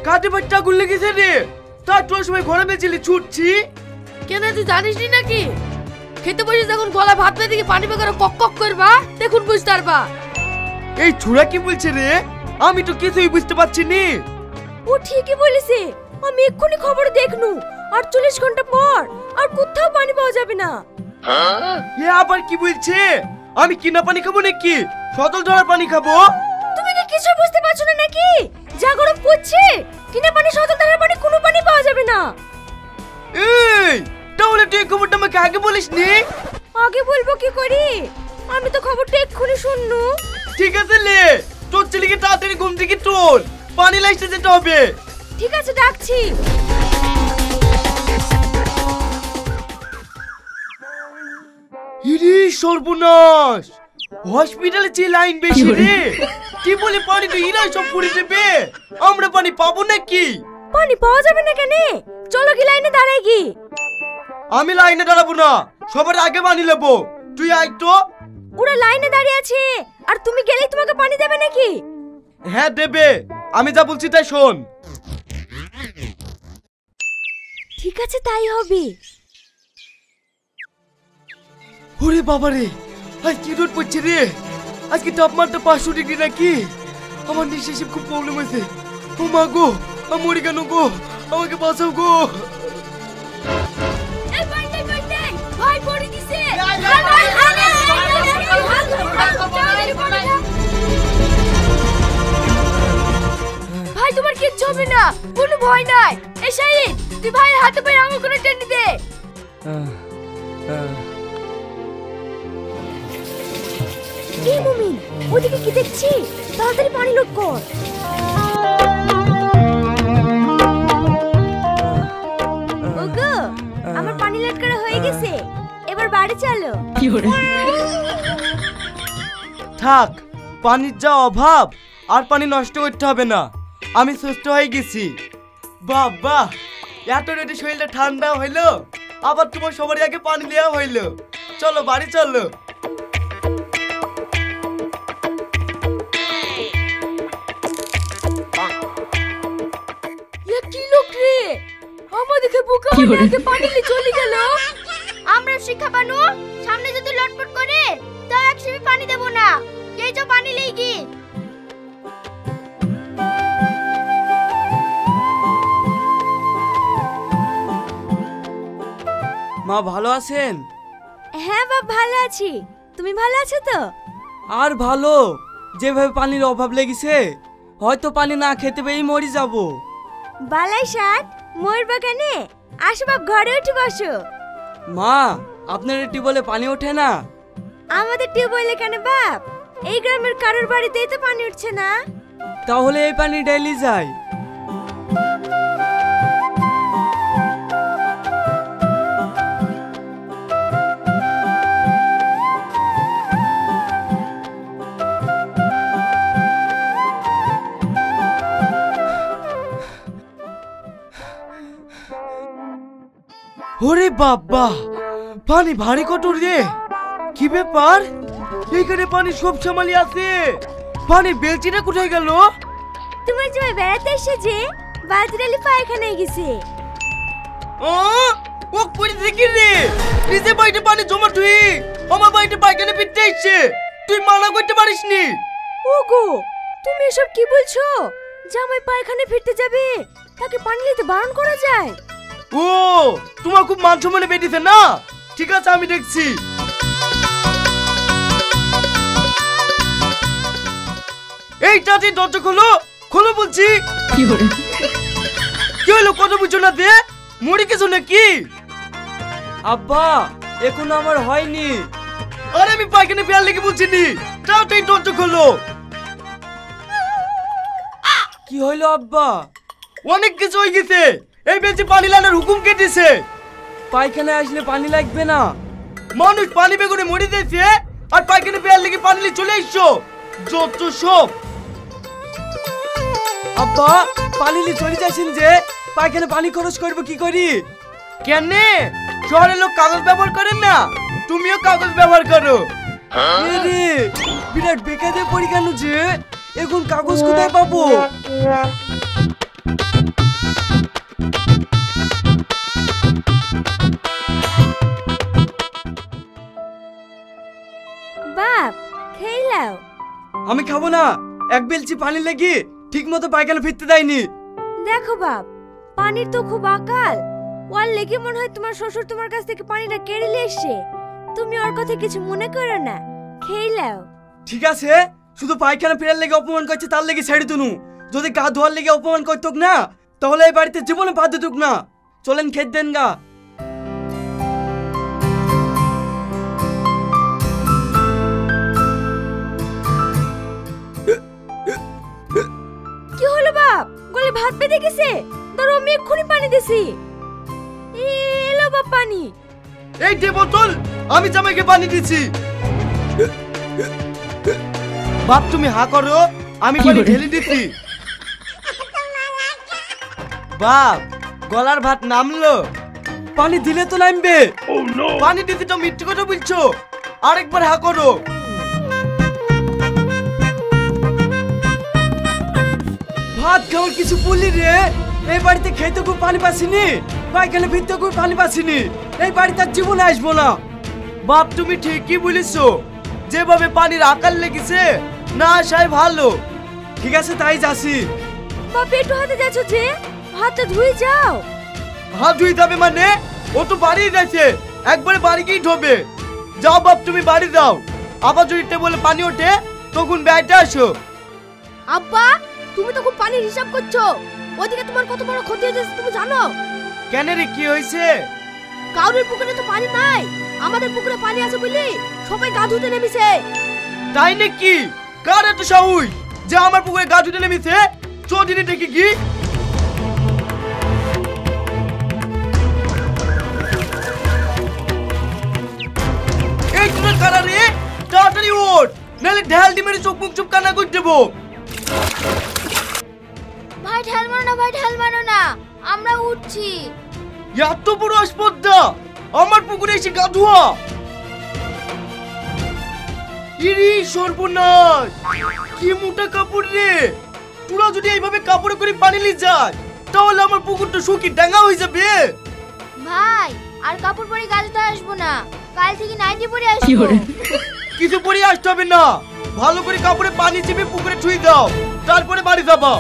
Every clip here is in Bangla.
কাটে বাচ্চা আগুন লেগেছে রে। তার তোর সময় ঘরে বেঁচেলি ছুটছি। কেন তুই জানিস নি নাকি? খেতে বসে যখন গলা ভাত পেয়ে দিকে পানি বেকার কক কক করবা দেখুন বুঝতে পারবা। এই ছুরা কি বলছে রে? আমি তো কিছুই বুঝতে পারছি নি। ও ঠিকই বলেছে, আমি এক্ষুনি খবর দেখনু 48 ঘন্টা পর আর কোথাও পানি পাওয়া যাবে না। এ আবার কি বলছে? আমি কিনা পানি খাবো নাকি সদল ধরার পানি খাবো? তুমি কি কিছু বুঝতে পারছো না নাকি? যা গরম পড়ছে, কিনা পানি সদল ধারার পানি কোনো পানি পাওয়া যাবে না। এই তাহলে তুই খবরটা আমাকে আগে বলিসনি? আগে বলবো কি করি, আমি তো খবরটা এক্ষুনি শুননু। ঠিক আছে লে, তোর ছেলেকে তাড়াতাড়ি ঘুম থেকে তোল, পানি লাইতে যেতে হবে। ঠিক আছে, ডাকছি। ইরে সর্বনাশ, হসপিটালে যে লাইন বেশি রে। কি বলে পানি তো ইরাই সব পুরি দেবে, আমরা পানি পাবো নাকি? পানি পাওয়া যাবে না কেন? চলো কি লাইনে দাঁড়াই কি? আমি লাইনে দাঁড়াবো না, সবার আগে পানি নেবো। তুই আয় তো। ওরা লাইনে দাঁড়িয়ে আছে আর তুমি গেলেই তোমাকে পানি দেবে নাকি? হ্যাঁ দেবে, আমি যা বলছি তাই শোন। ঠিক আছে, তাই হবে। ওরে বাবা রে, আজ কি রোদ পড়ছে রে। আজকে তাপমাত্রা 500 ডিগ্রি নাকি? আমার নিঃশ্বাসে খুব প্রবলেম হয়েছে। ও মা গো, আমি মরে কেন গো, আমাকে বাঁচাও গো। এই পানি ভাই পড়ে দিছে। ভাই তোমার কিচ্ছু হবে না, কোনো ভয় নাই। এই শাহিদ, তুই ভাই হাতে পায়ে আঙুল করে টেনে দে। এই মুমিন, ওদিকে কি দেখছি? তাড়াতাড়ি পানি লোড কর। ওগো, আমার পানি লোড করা হয়ে গেছে, এবার বাড়ি চলো। থাক, পানির যা অভাব, আর পানি নষ্ট করতে হবে না, আমি সুস্থ হয়ে গেছি। বাবা, এত রেডি শরীরটা ঠান্ডা হইলো, আবার তোমার সবার আগে পানি দেওয়া হইলো। চলো বাড়ি চলো। কি লোক রে, আমাদেরকে বোকা বানিয়ে পানি নিয়ে চলে গেল। আমরা শিক্ষা পানু, সামনে যদি লটপট করে তাও এক সিপি পানি দেব না। এই যে পানি লেগি। মা ভালো আছেন? হ্যাঁ বাপ, ভালো আছি। তুমি ভালো আছো তো? আর ভালো, যেভাবে পানির অভাব লেগেছে হয়তো পানি না খেতে পেয়েই মরে যাব। বালাই শাক, ময়ূর বাগানে আসো বাপ, ঘরে উঠে বসো। মা, আপনার টিউবওয়েলে পানি ওঠে না? আমাদের টিউবওয়েলে কেন বাপ? এই গ্রামের কারোর বাড়িতেই তো পানি উঠছে না। তাহলে এই পানি ডেইলি যায়। ওরে বাবা, পানি ভারী কঠোর রে। কি ব্যাপার, এখানে পানি সব সামালি আছে, পানির বেলচিটা কোথায় গেল? তোমার জয় বেড়াতে এসে যে বালতিরালি পায়খানায় গেছে। ও করে দেখি রে, নিজে বাড়িতে পানি জমা তুই আমার বাড়িতে পায়খানা ফিরতে এসছে, তুই মানা করতে পারিস নি? ওগো, তুমি এসব কি বলছো? জামাই পায়খানা ফিরতে যাবে, তাকে পানি নিতে বারণ করা যায়? ও, তোমার খুব মান সম্মানে বেঁধেছে না? ঠিক আছে, আমি দেখছি। এই চাচি, দরজা খোলো, খোলো বলছি। কি হলো, কথা বুঝছো না দে? মরে গেছো নাকি? আব্বা, এখনো আমার হয়নি। আরে আমি পায়খানা পেয়ার লেগে বলছি নি, তাড়াতাড়ি দরজা খোলো। কি হইলো আব্বা? অনেক কিছু হয়ে গেছে, এই বেঁচে পানি লাগানোর হুকুম কেটেছে। পায়খানায় আসলে পানি লাগবে না, মানুষ পানি বেগুনে মরে যাচ্ছে, আর পায়খানা পেয়ার লেগে পানি নিয়ে চলে এসছো, যত সব। আব্বা, পানি নিয়ে চলে যাচ্ছেন যে, পায়খানা পানি খরচ করবো কি করি? কেন, শহরের লোক কাগজ ব্যবহার করেন না, তুমিও কাগজ ব্যবহার করো। বিরাট বেকারে পড়ি কেন যে, এখন কাগজ কোথায় পাবো? আমি খাবো না, এক বেলচি পানি লেগে ঠিক মতো পায়খানা ফিরতে দেয়নি। দেখো বাপ, পানির তো খুব আকাল। ওর লেগে মনে হয় তোমার শ্বশুর তোমার কাছ থেকে পানিটা কেড়ে নিয়ে এসছে। তুমি ওর কথা কিছু মনে করো না, খেয়ে নাও। ঠিক আছে, শুধু পায়খানা ফেরার লেগে অপমান করছে তার লেগে ছেড়ে তুনু। যদি গা ধোয়ার লেগে অপমান করতুক না, তাহলে এই বাড়িতে জীবনে পা দিতুক না। চলেন খেত দেন গা। কি হলো বাপ, গলে ভাত বেঁধে গেছে? ধরো আমি এক্ষুনি পানি দিছি। এলো বাপ পানি। এই দে বোতল, আমি জামাইকে পানি দিচ্ছি। বাপ তুমি হা করো, আমি পানি ঢেলে দিচ্ছি। বাপ গলার ভাত নামলো, পানি দিলে তো নামবে। পানি দিতে তো মিথ্যে কথা বলছো। আরেকবার হা করো। ভাত খাওয়ার কিছু বললি রে? এই বাড়িতে খেতে খুব পানি পাসিনি, পায়খানা ফিরতে খুব পানি পাসিনি। এই বাড়িতে আর জীবনে আসবো না। বাপ তুমি ঠিকই বলেছো, যেভাবে পানির আকার লেগেছে না আসাই ভালো। ঠিক আছে তাই যাচ্ছি। বাপ একটু হাতে যাচ্ছ যে, হাতটা ধুয়ে যাও। হাত ধুই যাবে মানে? ও তো বাড়ি যাচ্ছে, একবারে বাড়ি গিয়ে ঢোবে। যাও বাপ তুমি বাড়ি যাও, আবার যদি টেবলে পানি ওঠে তখন ব্যাগটা আসো। আব্বা তুমি তো খুব পানির হিসাব করছো। ওদিকে তোমার কত বড় ক্ষতি হয়েছে তুমি জানো? কেন রে কি হয়েছে? কাউরের পুকুরে তো পানি নাই, আমাদের পুকুরে পানি আছে বলি সবাই গা ধুতে নেমেছে। তাই নাকি? কার এত সাহস যে আমার পুকুরে গা ধুতে নেমেছে? চোদিনে দেখি কি। এই তোরা কারা রে? তাড়াতাড়ি ওঠ, নাহলে ঢাল দিয়ে মেরে চোখ মুখ চুপ কান্না করে দেবো। ভাই ঢাল মারো না, ভাই ঢাল মারো না, আমরা উঠছি। এত বড় আসপদ্দা আমার পুকুরে এসে গা ধোয়া! ইরি সর্বনাশ, কি মোটা কাপড় রে! তোরা যদি এইভাবে কাপড়ে করে পানি নিয়ে যায় তাহলে আমার পুকুরটা শুকিয়ে ডাঙা হয়ে যাবে। ভাই আর কাপড় পরে গা ধুতে আসবো না, কাল থেকে নাইটি পরে আসবো। কিছু পরে আসতে হবে না, ভালো করে কাপড়ে পানি চিপে পুকুরে ছুঁয়ে দাও, তারপরে বাড়ি যাবা।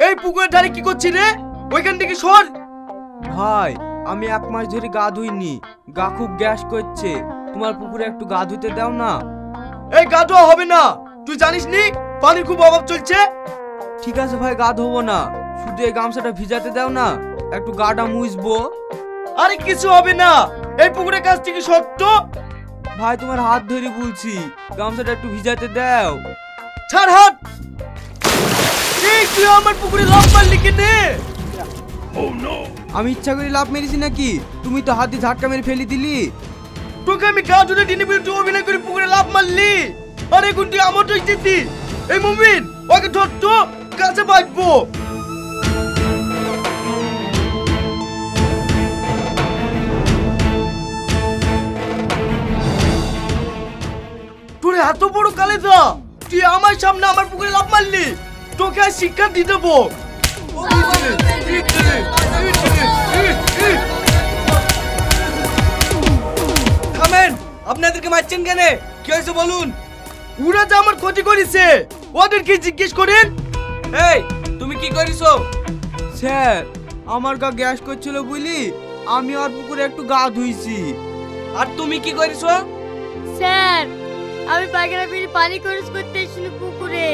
এই পুকুরের ধারে কি করছিস রে? ওইখান থেকে সর। ভাই আমি 1 মাস ধরে গা ধুইনি, গা খুব গ্যাস করছে। তোমার পুকুরে একটু গা ধুতে দাও না। এই গা ধোয়া হবে না, তুই জানিস নি পানির খুব অভাব চলছে। ঠিক আছে ভাই, গা ধোবো না, শুধু এই গামছাটা ভিজাতে দাও না, একটু গাটা মুছবো। আরে কিছু হবে না, এই পুকুরের কাছ থেকে শক্ত। ভাই তোমার হাত ধরে বলছি, গামছাটা একটু ভিজাতে দাও। ছাড় হাত। এই তুই আমার পুকুরে লাফ মারলি কেনে? আমি ইচ্ছা করে লাফ মেরেছি নাকি? তুমি তো হাত দিয়ে ঝাটকা মেরে ফেলে দিলি। তোকে আমি গা ধুতে দিনে বলে তুই অভিনয় করে পুকুরে লাফ মারলি। আরে এখন তুই আমার দোষ দিতি। এই মুমিন ওকে ধর তো, কাছে বাঁচবো। তোর এত বড় কালেজা, তুই আমার সামনে আমার পুকুরে লাফ মারলি, তোকে আর শিক্ষা দিয়ে দেবো। থামেন, আপনাদেরকে মারছেন কেন? কি হয়েছে বলুন। ওরা যে আমার ক্ষতি করেছে, ওদেরকে জিজ্ঞেস করেন। এই তুমি কি করিছো? স্যার আমার গা গ্যাস করছিল বুঝলি, আমি আর পুকুরে একটু গা ধুইছি। আর তুমি কি করিছো? স্যার আমি পায়খানা ফিরে পানি খরচ করতে এসেছিল পুকুরে,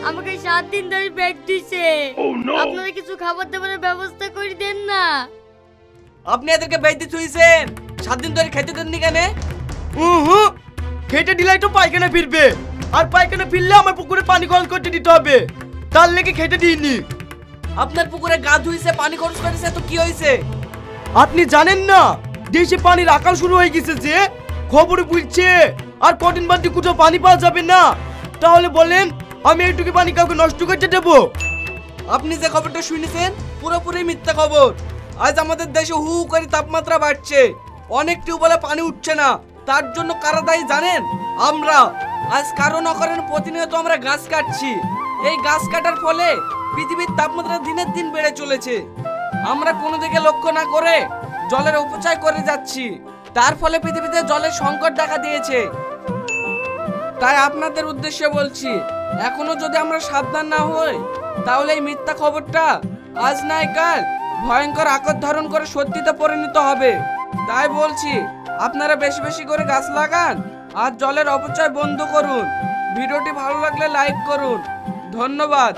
আমাকে 7 দিন ধরে ব্যাগ দিছে। আপনারা কিছু খাবার দাবারের ব্যবস্থা করে দেন না। আপনি এদেরকে বেঁধে থুইছেন, 7 দিন ধরে খেতে দেননি কেন? খেতে দিলাই তো পায়খানা ফিরবে, আর পায়খানা ফিরলে আমার পুকুরে পানি খরচ করতে দিতে হবে, তার লেগে খেতে দিইনি। আপনার পুকুরে গা ধুইছে, পানি খরচ করেছে, তো কি হয়েছে? আপনি জানেন না দেশে পানির আকাল শুরু হয়ে গেছে, যে খবরে বলছে আর কদিন বাদে কোথাও পানি পাওয়া যাবে না। তাহলে বলেন আমি এইটুকু পানি কাউকে নষ্ট করতে দেবো? আপনি যে খবরটা শুনেছেন পুরোপুরি মিথ্যা খবর। আজ আমাদের দেশে হু করে তাপমাত্রা বাড়ছে, অনেক টিউবওয়েলে পানি উঠছে না, তার জন্য কারা দায়ী জানেন? আমরা। আজ কারণ অকারণ প্রতিনিয়ত আমরা গাছ কাটছি। এই গাছ কাটার ফলে পৃথিবীর তাপমাত্রা দিনের দিন বেড়ে চলেছে। আমরা কোনো দিকে লক্ষ্য না করে জলের অপচয় করে যাচ্ছি, তার ফলে পৃথিবীতে জলের সংকট দেখা দিয়েছে। তাই আপনাদের উদ্দেশ্যে বলছি, এখনো যদি আমরা সাবধান না হই তাহলে এই মিথ্যা খবরটা আজ নয় কাল ভয়ঙ্কর আকার ধারণ করে সত্যিতে পরিণত হবে। তাই বলছি, আপনারা বেশি বেশি করে গাছ লাগান আর জলের অপচয় বন্ধ করুন। ভিডিওটি ভালো লাগলে লাইক করুন। ধন্যবাদ।